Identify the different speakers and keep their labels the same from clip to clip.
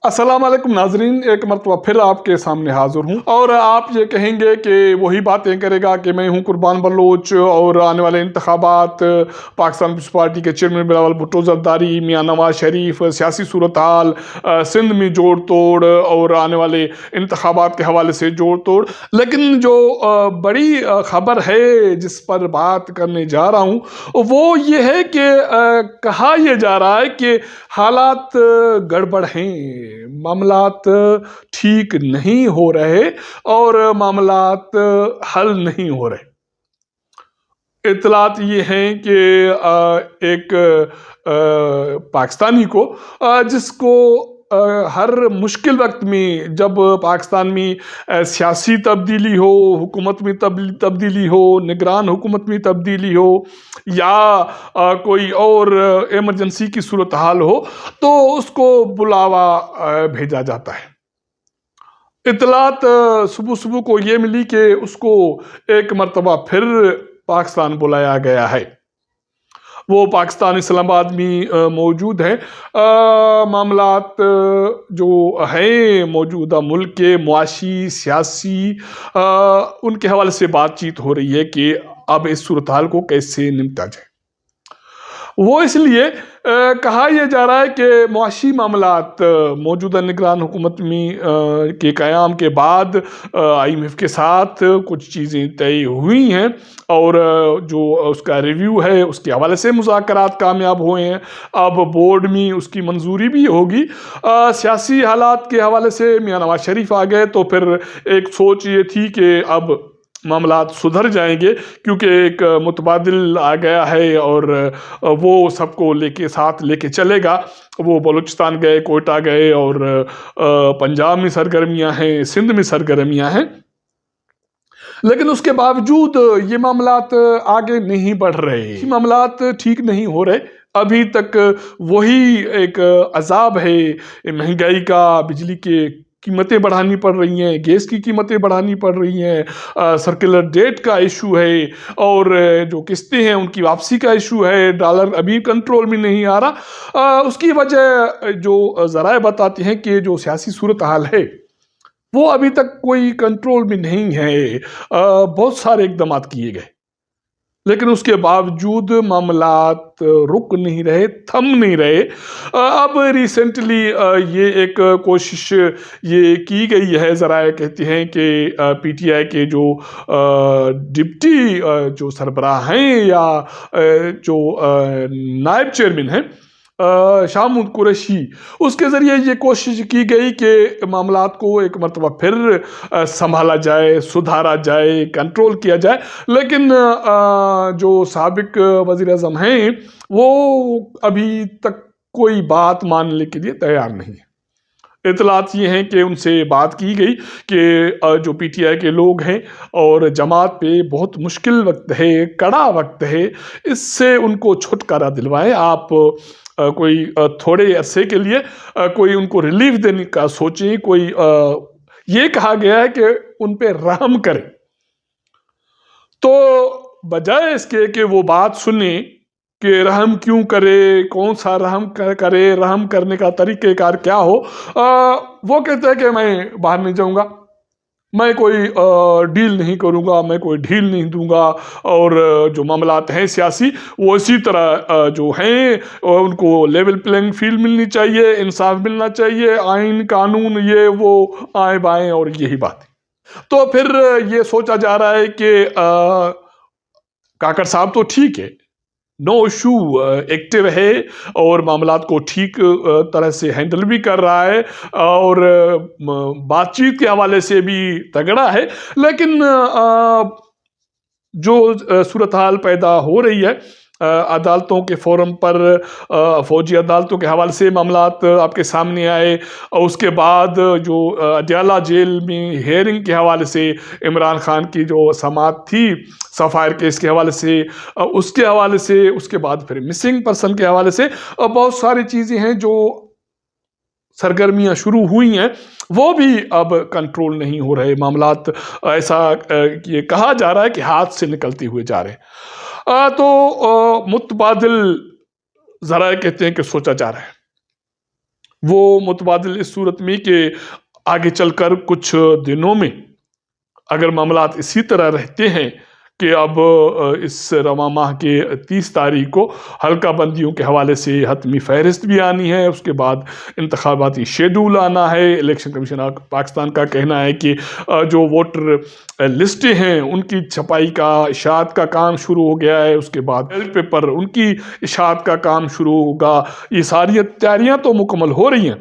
Speaker 1: السلام علیکم ناظرین، ایک مرتبہ پھر آپ کے سامنے حاضر ہوں اور آپ یہ کہیں گے کہ وہی باتیں کرے گا کہ میں ہوں قربان بلوچ اور آنے والے انتخابات، پاکستان پیپلز پارٹی کے چیئرمین بلاول بھٹو زرداری، میاں نواز شریف، سیاسی صورتحال، سندھ میں جوڑ توڑ اور آنے والے انتخابات کے حوالے سے جوڑ توڑ۔ لیکن جو بڑی خبر ہے جس پر بات کرنے جا رہا ہوں وہ یہ ہے کہ کہا یہ جا رہا ہے کہ حالات گڑبڑ ہیں، معاملات ٹھیک نہیں ہو رہے اور معاملات حل نہیں ہو رہے۔ اطلاعات یہ ہیں کہ ایک پاکستانی کو جس کو ہر مشکل وقت میں جب پاکستان میں سیاسی تبدیلی ہو، حکومت میں تبدیلی ہو، نگران حکومت میں تبدیلی ہو یا کوئی اور ایمرجنسی کی صورتحال ہو تو اس کو بلاوا بھیجا جاتا ہے۔ اطلاعات صبح کو یہ ملی کہ اس کو ایک مرتبہ پھر پاکستان بلایا گیا ہے۔ وہ پاکستان اسلام آباد میں موجود ہے۔ معاملات جو ہیں موجودہ ملک کے معاشی، سیاسی، ان کے حوالے سے بات چیت ہو رہی ہے کہ اب اس صورتحال کو کیسے نمٹا جائے۔ وہ اس لیے کہا یہ جا رہا ہے کہ معاشی معاملات موجودہ نگران حکومت میں کے قیام کے بعد IMF کے ساتھ کچھ چیزیں طے ہوئی ہیں اور جو اس کا ریویو ہے اس کے حوالے سے مذاکرات کامیاب ہوئے ہیں۔ اب بورڈ میں اس کی منظوری بھی ہوگی۔ سیاسی حالات کے حوالے سے میاں نواز شریف آ گئے تو پھر ایک سوچ یہ تھی کہ اب معاملات سدھر جائیں گے کیونکہ ایک متبادل آ گیا ہے اور وہ سب کو ساتھ لے کے چلے گا۔ وہ بلوچستان گئے، کوئٹہ گئے اور پنجاب میں سرگرمیاں ہیں، سندھ میں سرگرمیاں ہیں، لیکن اس کے باوجود یہ معاملات آگے نہیں بڑھ رہے، معاملات ٹھیک نہیں ہو رہے۔ ابھی تک وہی ایک عذاب ہے مہنگائی کا، بجلی کے قیمتیں بڑھانی پڑ رہی ہیں، گیس کی قیمتیں بڑھانی پڑ رہی ہیں، سرکولر ڈیٹ کا ایشو ہے اور جو قسطیں ہیں ان کی واپسی کا ایشو ہے، ڈالر ابھی کنٹرول میں نہیں آ رہا۔ اس کی وجہ جو ذرائع بتاتے ہیں کہ جو سیاسی صورتحال ہے وہ ابھی تک کوئی کنٹرول میں نہیں ہے۔ بہت سارے اقدامات کیے گئے لیکن اس کے باوجود معاملات رک نہیں رہے، تھم نہیں رہے۔ اب ریسنٹلی یہ ایک کوشش یہ کی گئی ہے، ذرائع کہتے ہیں کہ PTI کے جو ڈپٹی جو سربراہ ہیں یا جو نائب چیئرمین ہیں شاہ محمود قریشی، اس کے ذریعے یہ کوشش کی گئی کہ معاملات کو ایک مرتبہ پھر سنبھالا جائے، سدھارا جائے، کنٹرول کیا جائے، لیکن جو سابق وزیر اعظم ہیں وہ ابھی تک کوئی بات ماننے کے لیے تیار نہیں ہے۔ اطلاعات یہ ہیں کہ ان سے بات کی گئی کہ جو PTI کے لوگ ہیں اور جماعت پہ بہت مشکل وقت ہے، کڑا وقت ہے، اس سے ان کو چھٹکارا دلوائیں۔ آپ کوئی تھوڑے عرصے کے لیے کوئی ان کو ریلیف دینے کا سوچیں، کوئی یہ کہا گیا ہے کہ ان پہ رحم کریں۔ تو بجائے اس کے کہ وہ بات سنیں کہ رحم کیوں کرے، کون سا رحم کرے، رحم کرنے کا طریقہ کار کیا ہو، وہ کہتے ہیں کہ میں باہر نہیں جاؤں گا، میں کوئی ڈیل نہیں کروں گا، میں کوئی ڈھیل نہیں دوں گا، اور جو معاملات ہیں سیاسی وہ اسی طرح جو ہیں ان کو لیول پلینگ فیلڈ ملنی چاہیے، انصاف ملنا چاہیے، آئین قانون یہ وہ آئیں بائیں اور یہی بات۔ تو پھر یہ سوچا جا رہا ہے کہ کاکڑ صاحب تو ٹھیک ہے، نو ایشو، ایکٹیو ہے اور معاملات کو ٹھیک طرح سے ہینڈل بھی کر رہا ہے اور بات چیت کے حوالے سے بھی تگڑا ہے، لیکن جو صورتحال پیدا ہو رہی ہے عدالتوں کے فورم پر، فوجی عدالتوں کے حوالے سے معاملات آپ کے سامنے آئے، اور اس کے بعد جو اڈیالہ جیل میں ہیئرنگ کے حوالے سے عمران خان کی جو سماعت تھی سفائر کیس کے حوالے سے، اس کے حوالے سے، اس کے بعد پھر مسنگ پرسن کے حوالے سے بہت ساری چیزیں ہیں جو سرگرمیاں شروع ہوئی ہیں، وہ بھی اب کنٹرول نہیں ہو رہے۔ معاملات ایسا یہ کہا جا رہا ہے کہ ہاتھ سے نکلتے ہوئے جا رہے ہیں۔ تو متبادل ذرائع کہتے ہیں کہ سوچا جا رہا ہے وہ متبادل اس صورت میں کہ آگے چل کر کچھ دنوں میں اگر معاملات اسی طرح رہتے ہیں کہ اب اس رواں ماہ کے 30 تاریخ کو حلقہ بندیوں کے حوالے سے حتمی فہرست بھی آنی ہے، اس کے بعد انتخاباتی شیڈول آنا ہے۔ الیکشن کمیشن پاکستان کا کہنا ہے کہ جو ووٹر لسٹیں ہیں ان کی چھپائی کا اشاعت کا کام شروع ہو گیا ہے، اس کے بعد بیلٹ پیپر ان کی اشاعت کا کام شروع ہوگا۔ یہ ساری تیاریاں تو مکمل ہو رہی ہیں،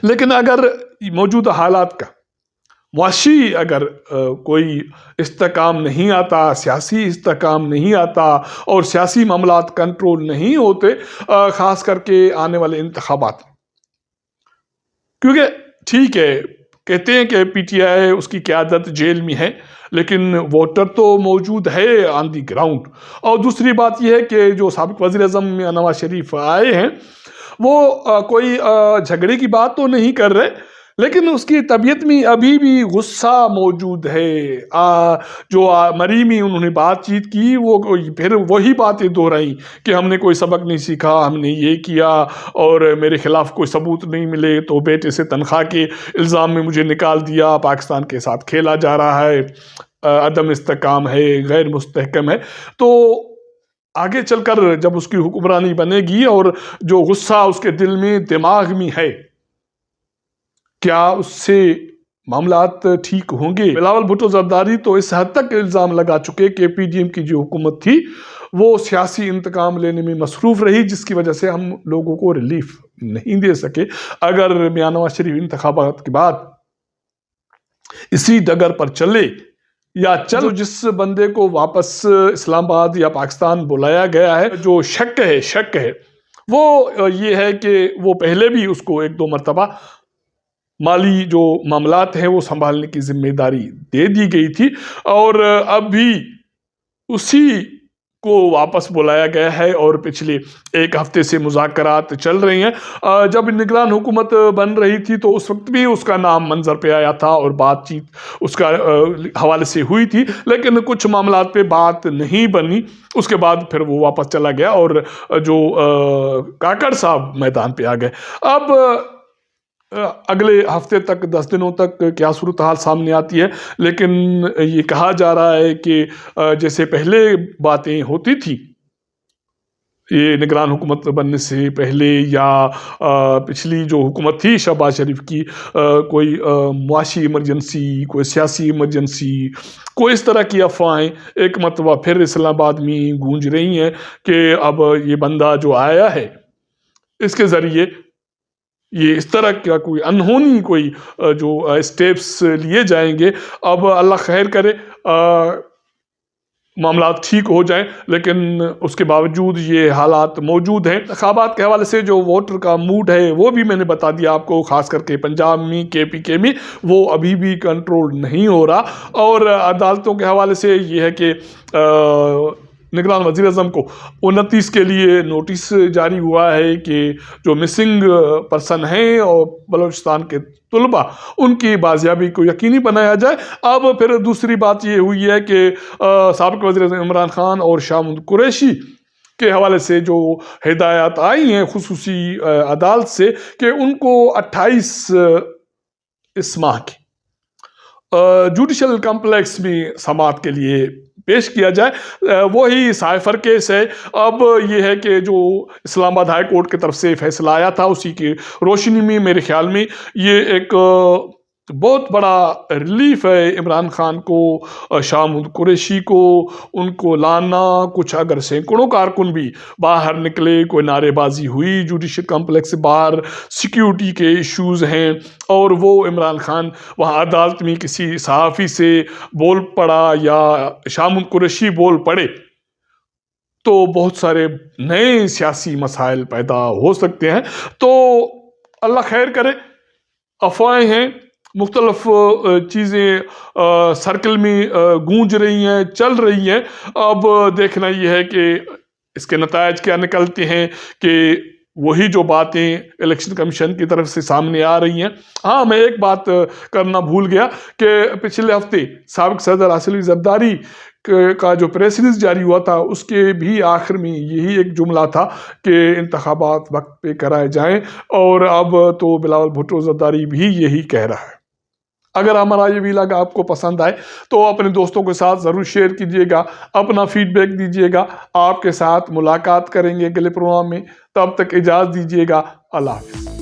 Speaker 1: لیکن اگر موجودہ حالات کا معاشی اگر کوئی استحکام نہیں آتا، سیاسی استحکام نہیں آتا اور سیاسی معاملات کنٹرول نہیں ہوتے، خاص کر کے آنے والے انتخابات، کیونکہ ٹھیک ہے کہتے ہیں کہ پی ٹی آئی اس کی قیادت جیل میں ہے، لیکن ووٹر تو موجود ہے آن دی گراؤنڈ۔ اور دوسری بات یہ ہے کہ جو سابق وزیر اعظم نواز شریف آئے ہیں وہ کوئی جھگڑے کی بات تو نہیں کر رہے، لیکن اس کی طبیعت میں ابھی بھی غصہ موجود ہے۔ جو مری میں انہوں نے بات چیت کی وہ پھر وہی باتیں دہرائی کہ ہم نے کوئی سبق نہیں سیکھا، ہم نے یہ کیا اور میرے خلاف کوئی ثبوت نہیں ملے تو بیٹے سے تنخواہ کے الزام میں مجھے نکال دیا، پاکستان کے ساتھ کھیلا جا رہا ہے، عدم استحکام ہے، غیر مستحکم ہے۔ تو آگے چل کر جب اس کی حکمرانی بنے گی اور جو غصہ اس کے دل میں دماغ میں ہے، کیا اس سے معاملات ٹھیک ہوں گے؟ بلاول بھٹو زرداری تو اس حد تک الزام لگا چکے کہ پی ڈی ایم کی جو حکومت تھی وہ سیاسی انتقام لینے میں مصروف رہی، جس کی وجہ سے ہم لوگوں کو ریلیف نہیں دے سکے۔ اگر میاں نواز شریف انتخابات کے بعد اسی ڈگر پر چلے یا جس بندے کو واپس اسلام آباد یا پاکستان بلایا گیا ہے، جو شک ہے وہ یہ ہے کہ وہ پہلے بھی اس کو 1-2 مرتبہ مالی جو معاملات ہیں وہ سنبھالنے کی ذمہ داری دے دی گئی تھی، اور اب بھی اسی کو واپس بلایا گیا ہے اور پچھلے 1 ہفتے سے مذاکرات چل رہی ہیں۔ جب نگران حکومت بن رہی تھی تو اس وقت بھی اس کا نام منظر پہ آیا تھا اور بات چیت اس کا حوالے سے ہوئی تھی، لیکن کچھ معاملات پہ بات نہیں بنی۔ اس کے بعد پھر وہ واپس چلا گیا اور جو کاکڑ صاحب میدان پہ آ گئے۔ اب اگلے ہفتے تک 10 دنوں تک کیا صورتحال سامنے آتی ہے، لیکن یہ کہا جا رہا ہے کہ جیسے پہلے باتیں ہوتی تھی یہ نگران حکومت بننے سے پہلے یا پچھلی جو حکومت تھی شہباز شریف کی، کوئی معاشی ایمرجنسی، کوئی سیاسی ایمرجنسی، کوئی اس طرح کی افواہیں ایک مرتبہ پھر اسلام آباد میں گونج رہی ہیں کہ اب یہ بندہ جو آیا ہے اس کے ذریعے یہ اس طرح کا کوئی انہونی کوئی جو اسٹیپس لیے جائیں گے۔ اب اللہ خیر کرے معاملات ٹھیک ہو جائیں، لیکن اس کے باوجود یہ حالات موجود ہیں۔ انتخابات کے حوالے سے جو ووٹر کا موڈ ہے وہ بھی میں نے بتا دیا آپ کو، خاص کر کے پنجاب میں، KPK میں وہ ابھی بھی کنٹرول نہیں ہو رہا، اور عدالتوں کے حوالے سے یہ ہے کہ نگران وزیر اعظم کو 29 کے لیے نوٹس جاری ہوا ہے کہ جو مسنگ پرسن ہیں اور بلوچستان کے طلبہ ان کی بازیابی کو یقینی بنایا جائے۔ اب پھر دوسری بات یہ ہوئی ہے کہ سابق وزیر اعظم عمران خان اور شاہ محمود قریشی کے حوالے سے جو ہدایات آئی ہیں خصوصی عدالت سے کہ ان کو 28 اس ماہ کی جوڈیشل کمپلیکس میں سماعت کے لیے پیش کیا جائے۔ وہی سائفر کیس ہے۔ اب یہ ہے کہ جو اسلام آباد ہائی کورٹ کی طرف سے فیصلہ آیا تھا اسی کی روشنی میں میرے خیال میں یہ ایک بہت بڑا ریلیف ہے عمران خان کو، شاہ محمود قریشی کو، ان کو لانا، کچھ اگر سینکڑوں کارکن بھی باہر نکلے، کوئی نعرے بازی ہوئی جوڈیشل کمپلیکس سے باہر، سیکیورٹی کے ایشوز ہیں، اور وہ عمران خان وہاں عدالت میں کسی صحافی سے بول پڑا یا شاہ محمود قریشی بول پڑے تو بہت سارے نئے سیاسی مسائل پیدا ہو سکتے ہیں۔ تو اللہ خیر کرے۔ افواہیں ہیں، مختلف چیزیں سرکل میں گونج رہی ہیں، چل رہی ہیں۔ اب دیکھنا یہ ہے کہ اس کے نتائج کیا نکلتے ہیں کہ وہی جو باتیں الیکشن کمیشن کی طرف سے سامنے آ رہی ہیں۔ ہاں، میں ایک بات کرنا بھول گیا کہ پچھلے ہفتے سابق صدر اسلوی زرداری کا جو پریس ریلیز جاری ہوا تھا، اس کے بھی آخر میں یہی ایک جملہ تھا کہ انتخابات وقت پہ کرائے جائیں، اور اب تو بلاول بھٹو زرداری بھی یہی کہہ رہا ہے۔ اگر ہمارا یہ ویلاگ آپ کو پسند آئے تو اپنے دوستوں کے ساتھ ضرور شیئر کیجیے گا، اپنا فیڈ بیک دیجیے گا۔ آپ کے ساتھ ملاقات کریں گے اگلے پروگرام میں، تب تک اجازت دیجیے گا۔ اللہ حافظ۔